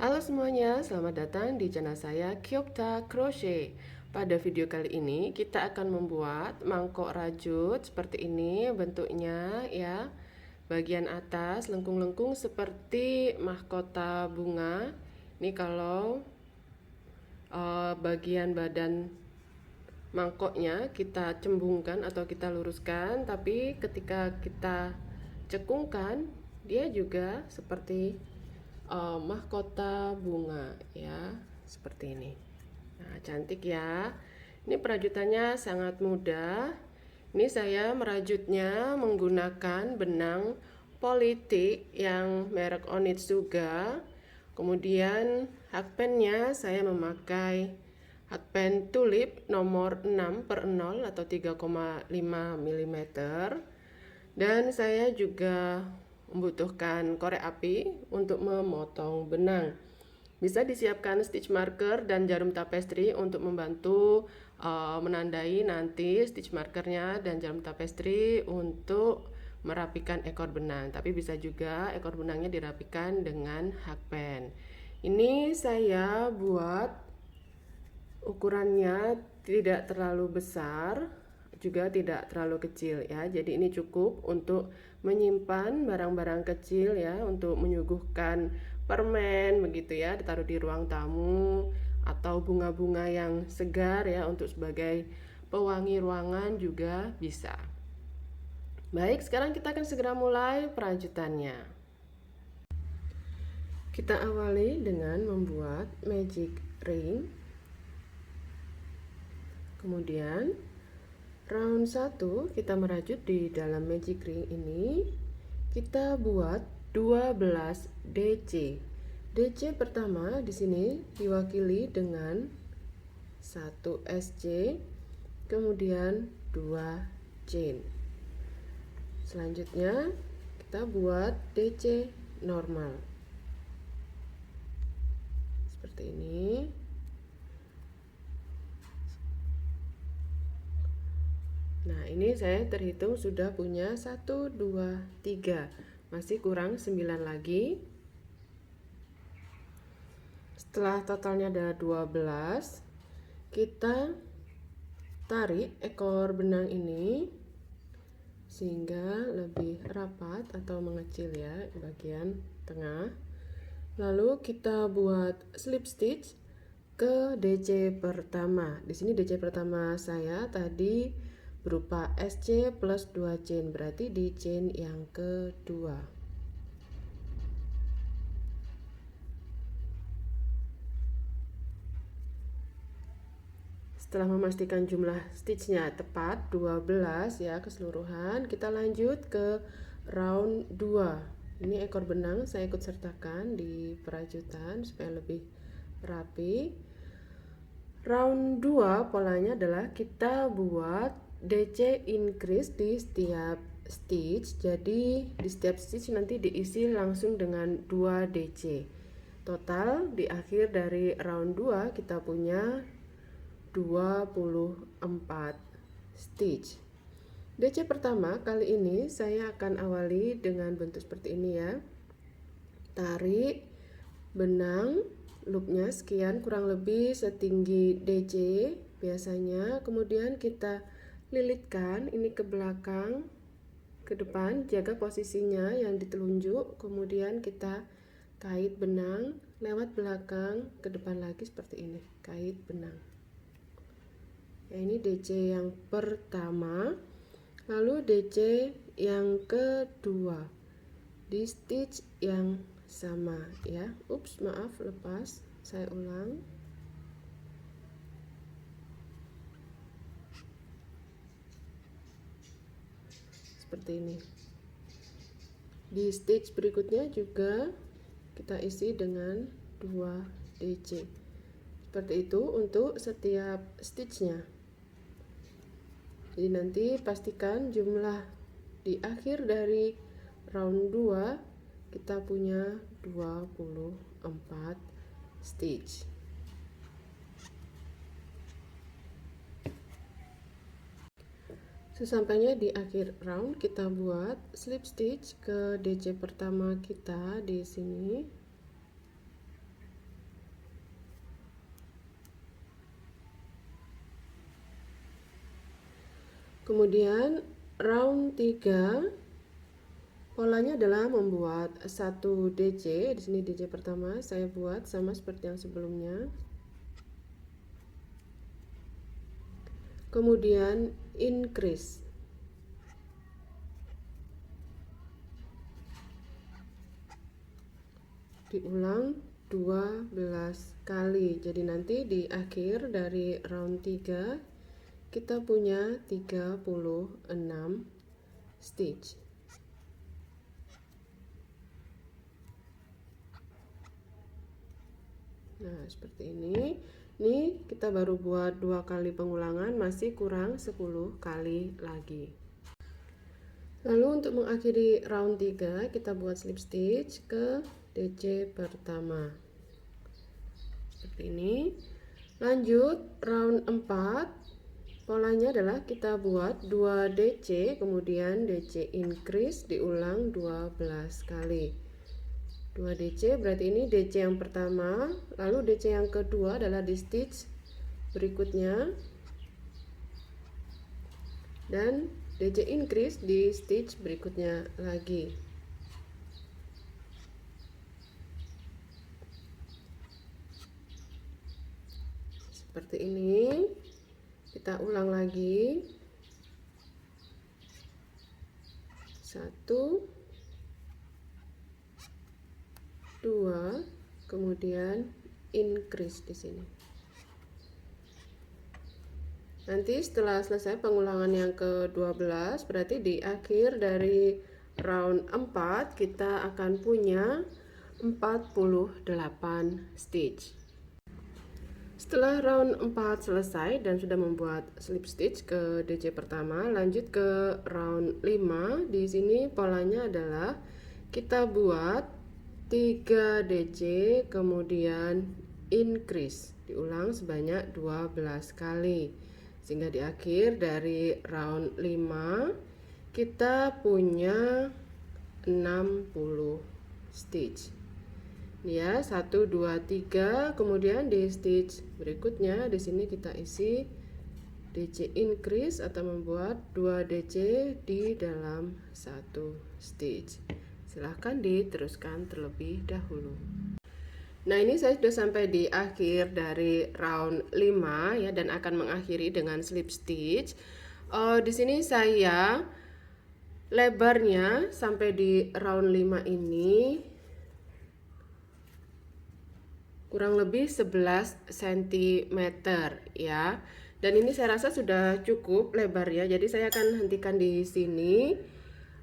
Halo semuanya, selamat datang di channel saya Kyokta Crochet. Pada video kali ini kita akan membuat mangkok rajut seperti ini bentuknya ya. Bagian atas lengkung-lengkung seperti mahkota bunga. Ini kalau bagian badan mangkoknya kita cembungkan atau kita luruskan, tapi ketika kita cekungkan dia juga seperti mahkota bunga ya, seperti ini. Nah, cantik ya. Ini perajutannya sangat mudah. Ini saya merajutnya menggunakan benang politik yang merek Onitsuga. Kemudian hakpennya saya memakai hakpen tulip nomor 6/0 atau 3,5 mm. Dan saya juga membutuhkan korek api untuk memotong benang. Bisa disiapkan stitch marker dan jarum tapestry untuk membantu menandai nanti stitch markernya dan jarum tapestry untuk merapikan ekor benang. Tapi bisa juga ekor benangnya dirapikan dengan hakpen. Ini saya buat ukurannya tidak terlalu besar, juga tidak terlalu kecil ya. Jadi ini cukup untuk menyimpan barang-barang kecil ya, untuk menyuguhkan permen begitu ya, ditaruh di ruang tamu, atau bunga-bunga yang segar ya untuk sebagai pewangi ruangan juga bisa. Baik, sekarang kita akan segera mulai perajutannya. Kita awali dengan membuat magic ring. Kemudian round 1 kita merajut di dalam magic ring ini. Kita buat 12 DC. DC pertama di sini diwakili dengan 1 SC, kemudian 2 chain. Selanjutnya kita buat DC normal. Seperti ini. Nah, ini saya terhitung sudah punya 1, 2, 3. Masih kurang 9 lagi. Setelah totalnya ada 12, kita tarik ekor benang ini sehingga lebih rapat atau mengecil ya bagian tengah. Lalu kita buat slip stitch ke DC pertama. Di sini DC pertama saya tadi berupa SC plus 2 chain, berarti di chain yang kedua. Setelah memastikan jumlah stitchnya tepat 12 ya keseluruhan, kita lanjut ke round 2. Ini ekor benang saya ikut sertakan di perajutan supaya lebih rapi. Round 2 polanya adalah kita buat DC increase di setiap stitch. Jadi di setiap stitch nanti diisi langsung dengan 2 DC. Total di akhir dari round 2 kita punya 24 stitch. DC pertama kali ini saya akan awali dengan bentuk seperti ini ya. Tarik benang loopnya sekian, kurang lebih setinggi DC biasanya. Kemudian kita lilitkan ini ke belakang, ke depan, jaga posisinya yang ditelunjuk. Kemudian kita kait benang lewat belakang ke depan lagi seperti ini, kait benang. Ya, ini DC yang pertama. Lalu DC yang kedua di stitch yang sama ya. Ups, maaf, lepas, saya ulang. Seperti ini. Di stitch berikutnya juga kita isi dengan 2 DC. Seperti itu untuk setiap stitchnya. Jadi nanti pastikan jumlah di akhir dari round 2 kita punya 24 stitch. Sesampainya di akhir round kita buat slip stitch ke DC pertama kita di sini. Kemudian round 3 polanya adalah membuat 1 DC. Di sini DC pertama saya buat sama seperti yang sebelumnya. Kemudian increase. Diulang 12 kali. Jadi nanti di akhir dari round 3 kita punya 36 stitch. Nah, seperti ini. Ini kita baru buat 2 kali pengulangan, masih kurang 10 kali lagi. Lalu untuk mengakhiri round 3 kita buat slip stitch ke DC pertama. Seperti ini. Lanjut round 4. Polanya adalah kita buat 2 DC, kemudian DC increase diulang 12 kali. 2 DC berarti ini DC yang pertama, lalu DC yang kedua adalah di stitch berikutnya, dan DC increase di stitch berikutnya lagi. Seperti ini. Kita ulang lagi. 1 2, kemudian increase di sini. Nanti setelah selesai pengulangan yang ke-12, berarti di akhir dari round 4 kita akan punya 48 stitch. Setelah round 4 selesai dan sudah membuat slip stitch ke DC pertama, lanjut ke round 5. Di sini polanya adalah kita buat 3 DC, kemudian increase diulang sebanyak 12 kali, sehingga di akhir dari round 5 kita punya 60 stitch. Ini ya, 1 2 3, kemudian di stitch berikutnya di sini kita isi DC increase atau membuat 2 DC di dalam 1 stitch. Silahkan diteruskan terlebih dahulu. Nah, ini saya sudah sampai di akhir dari round 5 ya, dan akan mengakhiri dengan slip stitch. Di sini saya lebarnya sampai di round 5 ini kurang lebih 11 cm ya. Dan ini saya rasa sudah cukup lebarnya, jadi saya akan hentikan di sini.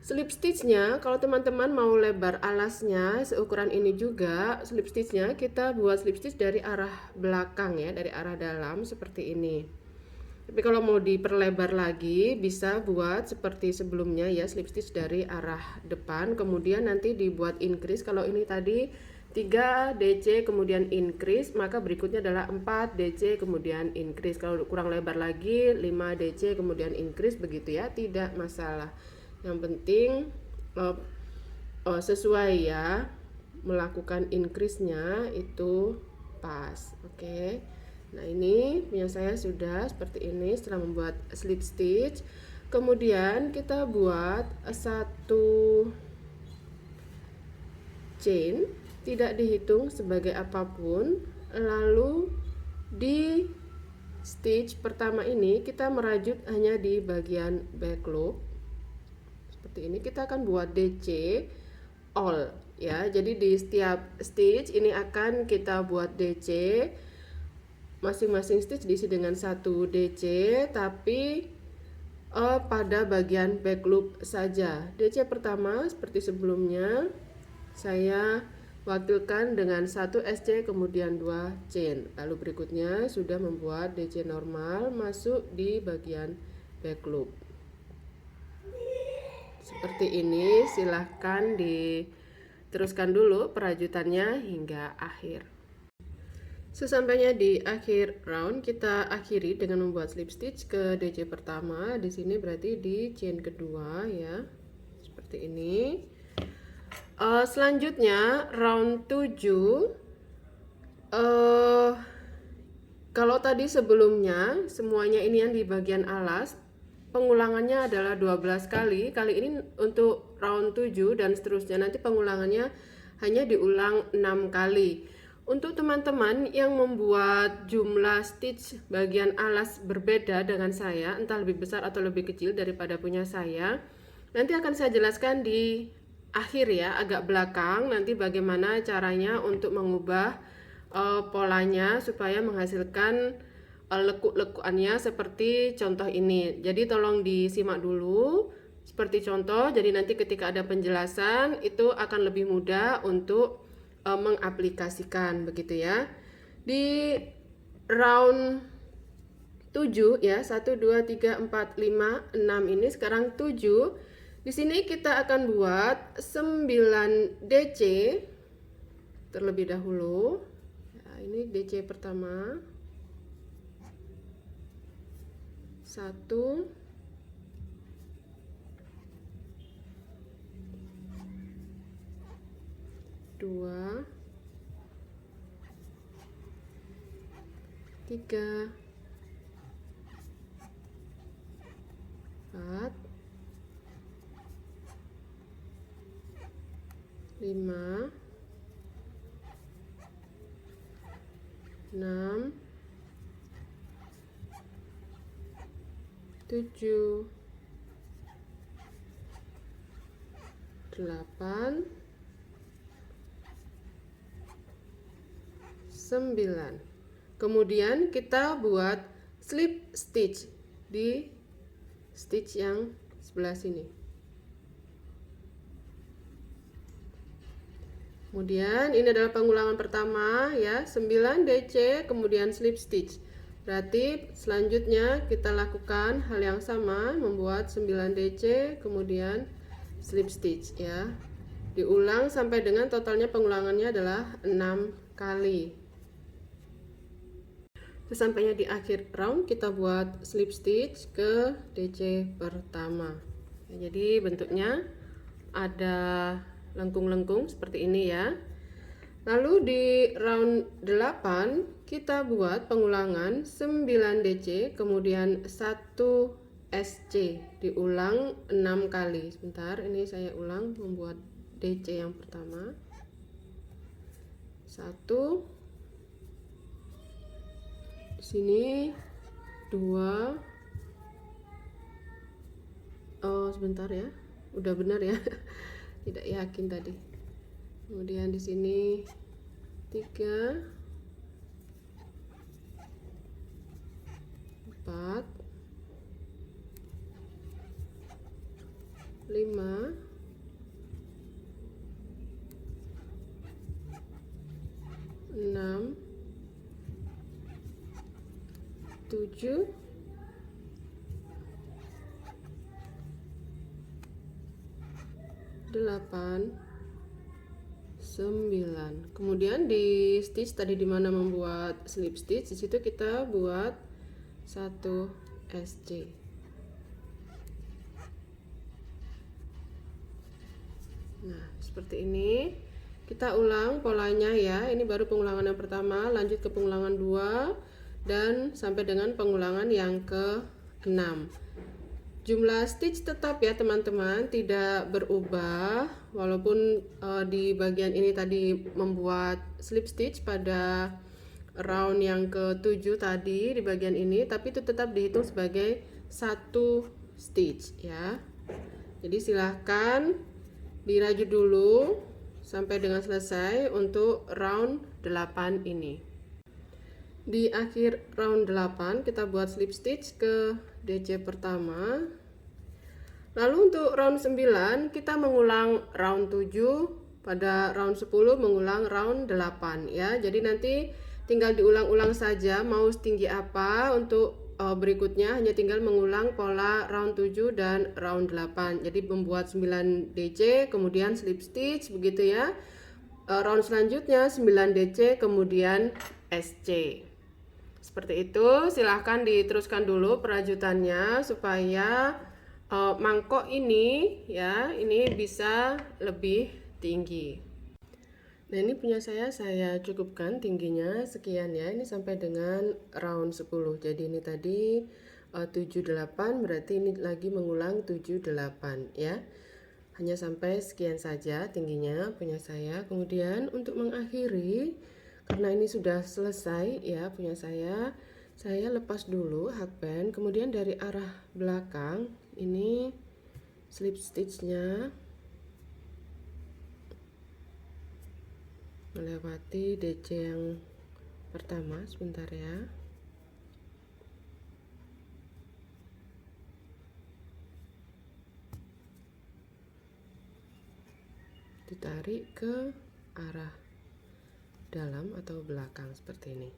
Slip stitchnya, kalau teman-teman mau lebar alasnya seukuran ini juga, slip stitchnya kita buat slip stitch dari arah belakang ya, dari arah dalam seperti ini. Tapi kalau mau diperlebar lagi bisa buat seperti sebelumnya ya, slip stitch dari arah depan, kemudian nanti dibuat increase. Kalau ini tadi 3 DC kemudian increase, maka berikutnya adalah 4 DC kemudian increase. Kalau kurang lebar lagi 5 DC kemudian increase, begitu ya, tidak masalah. Yang penting sesuai ya, melakukan increase-nya itu pas. Oke. Nah, ini punya saya sudah seperti ini setelah membuat slip stitch. Kemudian kita buat 1 chain, tidak dihitung sebagai apapun. Lalu di stitch pertama ini kita merajut hanya di bagian back loop. Seperti ini kita akan buat DC all ya. Jadi di setiap stitch ini akan kita buat DC. Masing-masing stitch diisi dengan 1 DC, tapi pada bagian back loop saja. DC pertama seperti sebelumnya saya wakilkan dengan 1 SC kemudian 2 chain. Lalu berikutnya sudah membuat DC normal masuk di bagian back loop. Seperti ini, silahkan diteruskan dulu perajutannya hingga akhir. Sesampainya di akhir round, kita akhiri dengan membuat slip stitch ke DC pertama. Di sini berarti di chain kedua ya. Seperti ini. Selanjutnya round 7. Kalau tadi sebelumnya semuanya ini yang di bagian alas, pengulangannya adalah 12 kali. Kali ini untuk round 7 dan seterusnya, nanti pengulangannya hanya diulang 6 kali. Untuk teman-teman yang membuat jumlah stitch bagian alas berbeda dengan saya, entah lebih besar atau lebih kecil daripada punya saya, nanti akan saya jelaskan di akhir ya, agak belakang, nanti bagaimana caranya untuk mengubah polanya supaya menghasilkan lekuk-lekukannya seperti contoh ini. Jadi tolong disimak dulu seperti contoh, jadi nanti ketika ada penjelasan itu akan lebih mudah untuk mengaplikasikan begitu ya. Di round 7 ya, 1 2 3 4 5 6 ini sekarang 7. Di sini kita akan buat 9 DC terlebih dahulu. Ya, ini DC pertama. 1 2 3 4 5 6 7 8 9. Kemudian kita buat slip stitch di stitch yang sebelah sini. Kemudian ini adalah pengulangan pertama ya, 9 DC kemudian slip stitch. Berarti selanjutnya kita lakukan hal yang sama, membuat 9 DC kemudian slip stitch ya. Diulang sampai dengan totalnya pengulangannya adalah 6 kali. Sesampainya di akhir round kita buat slip stitch ke DC pertama. Ya, jadi bentuknya ada lengkung-lengkung seperti ini ya. Lalu di round 8 kita buat pengulangan 9 DC kemudian 1 SC, diulang 6 kali. Sebentar, ini saya ulang membuat DC yang pertama. 1, di sini 2, oh sebentar ya, udah benar ya, tidak yakin tadi. Kemudian di sini 3, 4, 5, 6, 7, 8, 9. Kemudian di stitch tadi dimana membuat slip stitch, di situ kita buat 1 SC. Nah, seperti ini. Kita ulang polanya ya. Ini baru pengulangan yang pertama, lanjut ke pengulangan 2 dan sampai dengan pengulangan yang ke-6. Jumlah stitch tetap ya teman-teman, tidak berubah walaupun di bagian ini tadi membuat slip stitch pada round yang ke-7 tadi di bagian ini, tapi itu tetap dihitung sebagai 1 stitch ya. Jadi silahkan dirajut dulu sampai dengan selesai untuk round 8 ini. Di akhir round 8 kita buat slip stitch ke DC pertama. Lalu untuk round 9 kita mengulang round 7, pada round 10 mengulang round 8 ya. Jadi nanti tinggal diulang-ulang saja mau setinggi apa untuk berikutnya, hanya tinggal mengulang pola round 7 dan round 8. Jadi membuat 9 DC kemudian slip stitch begitu ya. Round selanjutnya 9 DC kemudian SC. Seperti itu, silahkan diteruskan dulu perajutannya supaya mangkok ini ya, ini bisa lebih tinggi. Nah, ini punya saya cukupkan tingginya sekian ya. Ini sampai dengan round 10. Jadi ini tadi 78, berarti ini lagi mengulang 78 ya. Hanya sampai sekian saja tingginya punya saya. Kemudian untuk mengakhiri, karena ini sudah selesai ya punya saya lepas dulu hakband. Kemudian dari arah belakang ini slip stitchnya melewati DC yang pertama. Sebentar ya. Ditarik ke arah dalam atau belakang seperti ini.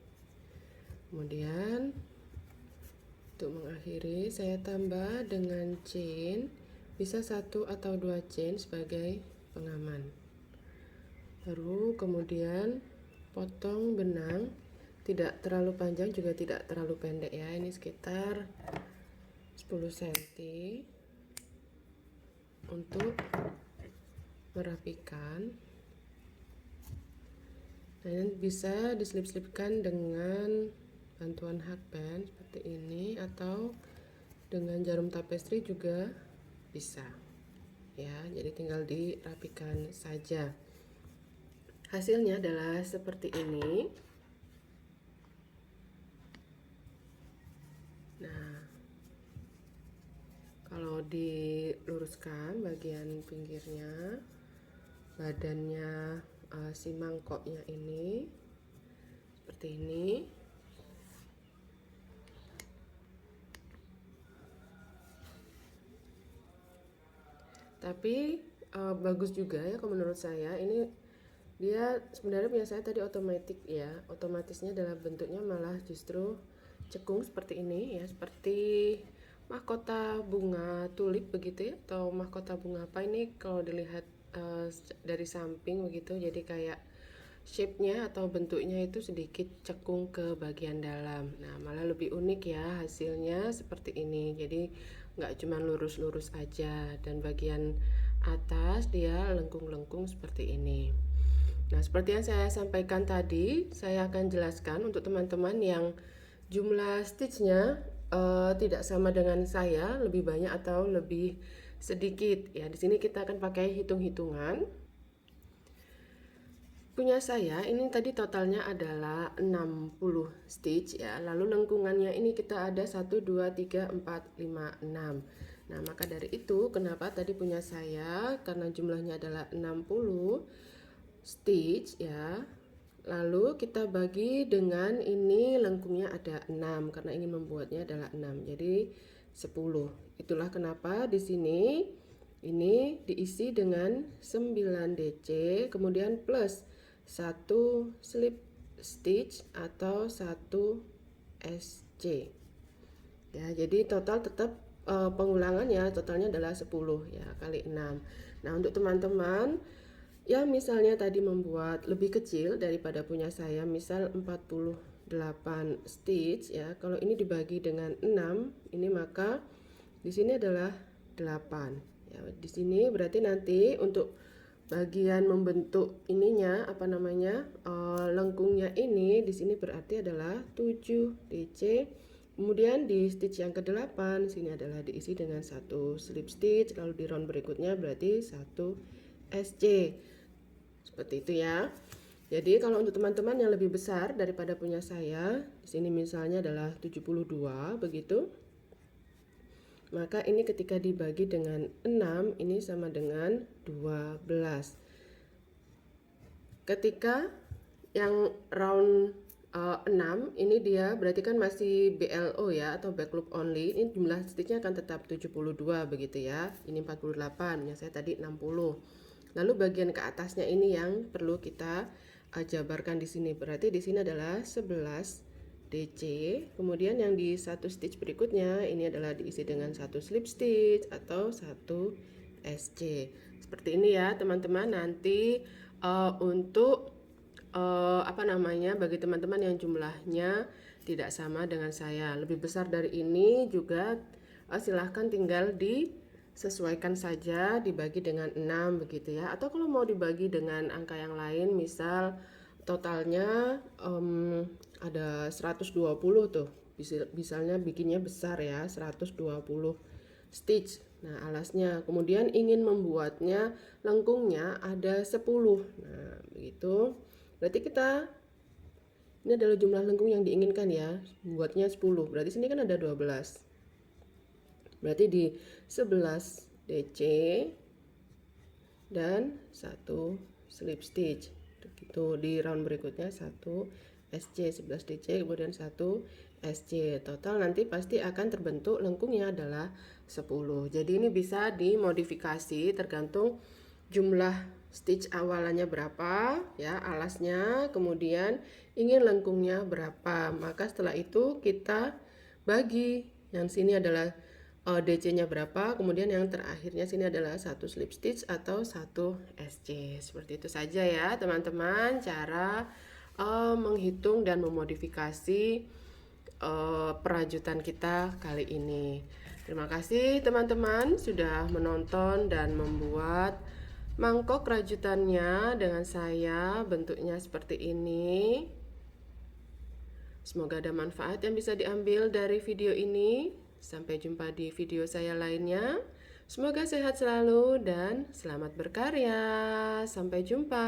Kemudian untuk mengakhiri saya tambah dengan chain, bisa 1 atau 2 chain sebagai pengaman. Baru kemudian potong benang, tidak terlalu panjang juga tidak terlalu pendek ya, ini sekitar 10 cm untuk merapikan. Nah, ini bisa diselip-selipkan dengan bantuan hakband seperti ini atau dengan jarum tapestri juga bisa ya, jadi tinggal dirapikan saja. Hasilnya adalah seperti ini. Nah, kalau diluruskan bagian pinggirnya, badannya si mangkoknya ini seperti ini. Tapi bagus juga ya kalau menurut saya. Ini dia sebenarnya punya saya tadi otomatis ya, otomatisnya dalam bentuknya malah justru cekung seperti ini ya, seperti mahkota bunga tulip begitu ya, atau mahkota bunga apa ini kalau dilihat dari samping begitu, jadi kayak shape-nya atau bentuknya itu sedikit cekung ke bagian dalam. Nah, malah lebih unik ya hasilnya seperti ini. Jadi nggak cuma lurus-lurus aja, dan bagian atas dia lengkung-lengkung seperti ini. Nah, seperti yang saya sampaikan tadi, saya akan jelaskan untuk teman-teman yang jumlah stitchnya tidak sama dengan saya, lebih banyak atau lebih sedikit. Ya, di sini kita akan pakai hitung-hitungan. Punya saya ini tadi totalnya adalah 60 stitch ya. Lalu lengkungannya ini kita ada 1 2 3 4 5 6. Nah, maka dari itu kenapa tadi punya saya, karena jumlahnya adalah 60 stitch ya. Lalu kita bagi dengan ini lengkungnya ada 6 karena ini membuatnya adalah 6. Jadi 10. Itulah kenapa di sini ini diisi dengan 9 DC kemudian plus 1 slip stitch atau 1 SC. Ya, jadi total tetap pengulangan ya, totalnya adalah 10 ya kali 6. Nah, untuk teman-teman yang misalnya tadi membuat lebih kecil daripada punya saya, misal 48 stitch ya, kalau ini dibagi dengan 6 ini maka di sini adalah 8 ya. Di sini berarti nanti untuk bagian membentuk ininya apa namanya lengkungnya ini di sini berarti adalah 7 DC. Kemudian di stitch yang ke-8 sini adalah diisi dengan 1 slip stitch, lalu di round berikutnya berarti 1 SC. Seperti itu ya. Jadi kalau untuk teman-teman yang lebih besar daripada punya saya, di sini misalnya adalah 72 begitu. Maka ini ketika dibagi dengan 6 ini sama dengan 12. Ketika yang round 6 ini dia berarti kan masih BLO ya, atau back loop only. Ini jumlah stitchnya akan tetap 72 begitu ya. Ini 48, yang saya tadi 60. Lalu bagian ke atasnya ini yang perlu kita jabarkan di sini. Berarti di sini adalah 11 DC. Kemudian yang di satu stitch berikutnya ini adalah diisi dengan 1 slip stitch atau 1 SC. Seperti ini ya teman-teman. Nanti untuk apa namanya, bagi teman-teman yang jumlahnya tidak sama dengan saya, lebih besar dari ini juga silahkan tinggal disesuaikan saja, dibagi dengan 6 begitu ya. Atau kalau mau dibagi dengan angka yang lain, misal totalnya ada 120 tuh, misalnya bikinnya besar ya, 120 stitch. Nah, alasnya. Kemudian ingin membuatnya lengkungnya ada 10. Nah, begitu. Berarti ini adalah jumlah lengkung yang diinginkan ya. Buatnya 10. Berarti sini kan ada 12. Berarti di 11 DC dan 1 slip stitch. Begitu di round berikutnya 1 SC, 11 DC, kemudian 1 SC. Total nanti pasti akan terbentuk lengkungnya adalah 10. Jadi ini bisa dimodifikasi tergantung jumlah stitch awalannya berapa ya, alasnya, kemudian ingin lengkungnya berapa. Maka setelah itu kita bagi. Yang sini adalah DC-nya berapa, kemudian yang terakhirnya sini adalah 1 slip stitch atau 1 SC. Seperti itu saja ya teman-teman cara menghitung dan memodifikasi perajutan kita kali ini. Terima kasih teman-teman sudah menonton dan membuat mangkok rajutannya dengan saya, bentuknya seperti ini. Semoga ada manfaat yang bisa diambil dari video ini. Sampai jumpa di video saya lainnya. Semoga sehat selalu dan selamat berkarya. Sampai jumpa.